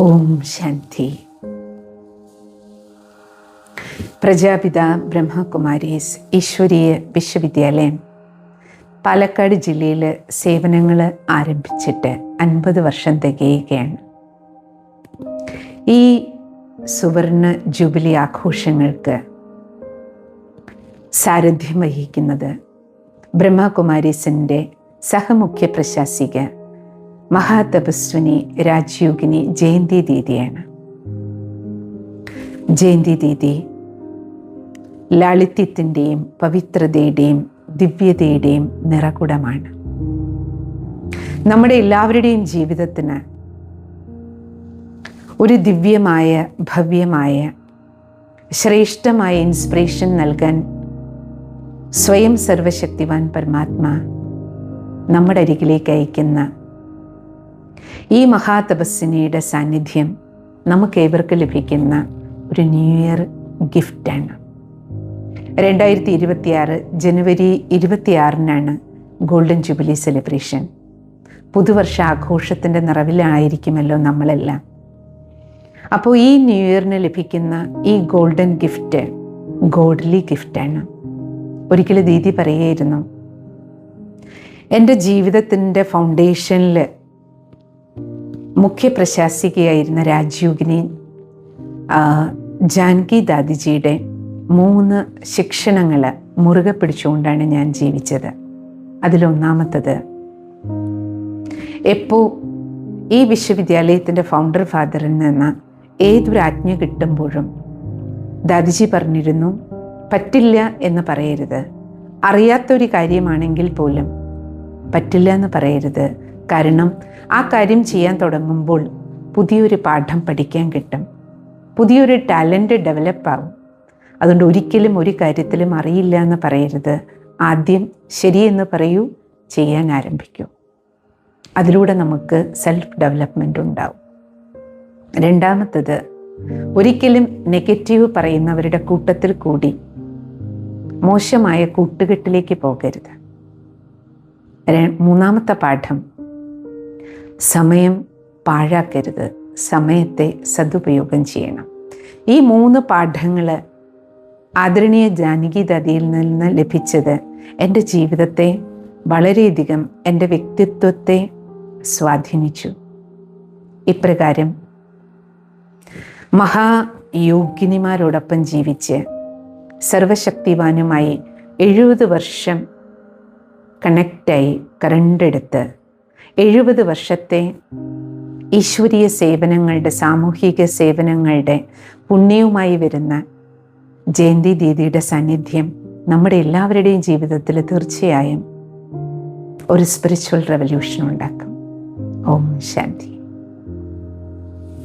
ഓം ശാന്തി. പ്രജാപിത ബ്രഹ്മകുമാരീസ് ഈശ്വരീയ വിശ്വവിദ്യാലയം പാലക്കാട് ജില്ലയിൽ സേവനങ്ങൾ ആരംഭിച്ചിട്ട് 50 വർഷം തികയുകയാണ്. ഈ സുവർണ ജൂബിലി ആഘോഷങ്ങൾക്ക് സാരഥ്യം വഹിക്കുന്നത് ബ്രഹ്മകുമാരീസിൻ്റെ സഹമുഖ്യ പ്രശാസിക മഹാതപസ്വിനി രാജയോഗിനി ജയന്തി ദീദിയാണ്. ജയന്തി ദീദി ലാളിത്യത്തിൻ്റെയും പവിത്രതയുടെയും ദിവ്യതയുടെയും നിറകുടമാണ്. നമ്മുടെ എല്ലാവരുടെയും ജീവിതത്തിന് ഒരു ദിവ്യമായ ഭവ്യമായ ശ്രേഷ്ഠമായ ഇൻസ്പിറേഷൻ നൽകാൻ സ്വയം സർവശക്തിവാൻ പരമാത്മാ നമ്മുടെ അരികിലേക്ക് അയക്കുന്ന ഈ മഹാതപസ്വിനിയുടെ സാന്നിധ്യം നമുക്കേവർക്ക് ലഭിക്കുന്ന ഒരു ന്യൂ ഇയർ ഗിഫ്റ്റാണ്. 2026 ജനുവരി 26 ഗോൾഡൻ ജൂബിലി സെലിബ്രേഷൻ. പുതുവർഷ ആഘോഷത്തിൻ്റെ നിറവിലായിരിക്കുമല്ലോ നമ്മളെല്ലാം. അപ്പോൾ ഈ ന്യൂ ഇയറിന് ലഭിക്കുന്ന ഈ ഗോൾഡൻ ഗിഫ്റ്റ് ഗോഡ്ലി ഗിഫ്റ്റാണ്. ഒരിക്കലും ദീദി പറയുകയായിരുന്നു, എൻ്റെ ജീവിതത്തിൻ്റെ ഫൗണ്ടേഷനിൽ മുഖ്യ പ്രശാസികയായിരുന്ന രാജയോഗിനി ജാനകി ദാദിജിയുടെ 3 ശിക്ഷണങ്ങൾ മുറുകെ പിടിച്ചുകൊണ്ടാണ് ഞാൻ ജീവിച്ചത്. അതിലൊന്നാമത്തത്, എപ്പോൾ ഈ വിശ്വവിദ്യാലയത്തിൻ്റെ ഫൗണ്ടർ ഫാദറിൽ നിന്ന് ഏതൊരു ആജ്ഞ കിട്ടുമ്പോഴും ദാദിജി പറഞ്ഞിരുന്നു, പറ്റില്ല എന്ന് പറയരുത്. അറിയാത്തൊരു കാര്യമാണെങ്കിൽ പോലും പറ്റില്ല എന്ന് പറയരുത്. കാരണം ആ കാര്യം ചെയ്യാൻ തുടങ്ങുമ്പോൾ പുതിയൊരു പാഠം പഠിക്കാൻ കിട്ടും, പുതിയൊരു ടാലൻറ്റ് ഡെവലപ്പാകും. അതുകൊണ്ട് ഒരിക്കലും ഒരു കാര്യത്തിലും അറിയില്ല എന്ന് പറയരുത്. ആദ്യം ശരിയെന്ന് പറയൂ, ചെയ്യാൻ ആരംഭിക്കൂ. അതിലൂടെ നമുക്ക് സെൽഫ് ഡെവലപ്മെൻ്റ് ഉണ്ടാവും. രണ്ടാമത്തത്, ഒരിക്കലും നെഗറ്റീവ് പറയുന്നവരുടെ കൂട്ടത്തിൽ കൂടി മോശമായ കൂട്ടുകെട്ടിലേക്ക് പോകരുത്. മൂന്നാമത്തെ പാഠം, സമയം പാഴാക്കരുത്, സമയത്തെ സദുപയോഗം ചെയ്യണം. ഈ 3 പാഠങ്ങൾ ആദരണീയ ജാനകി ദാദിയിൽ നിന്ന് ലഭിച്ചത് എൻ്റെ ജീവിതത്തെ വളരെയധികം, എൻ്റെ വ്യക്തിത്വത്തെ സ്വാധീനിച്ചു. ഇപ്രകാരം മഹായോഗിനിമാരോടൊപ്പം ജീവിച്ച് സർവശക്തിവാനുമായി 70 വർഷം കണക്റ്റായി കരണ്ടെടുത്ത് 70 വർഷത്തെ ഈശ്വരീയ സേവനങ്ങളുടെ, സാമൂഹിക സേവനങ്ങളുടെ പുണ്യവുമായി വരുന്ന ജയന്തി ദീദിയുടെ സാന്നിധ്യം നമ്മുടെ എല്ലാവരുടെയും ജീവിതത്തിൽ തീർച്ചയായും ഒരു സ്പിരിച്വൽ റെവല്യൂഷൻ ഉണ്ടാക്കും. ഓം ശാന്തി.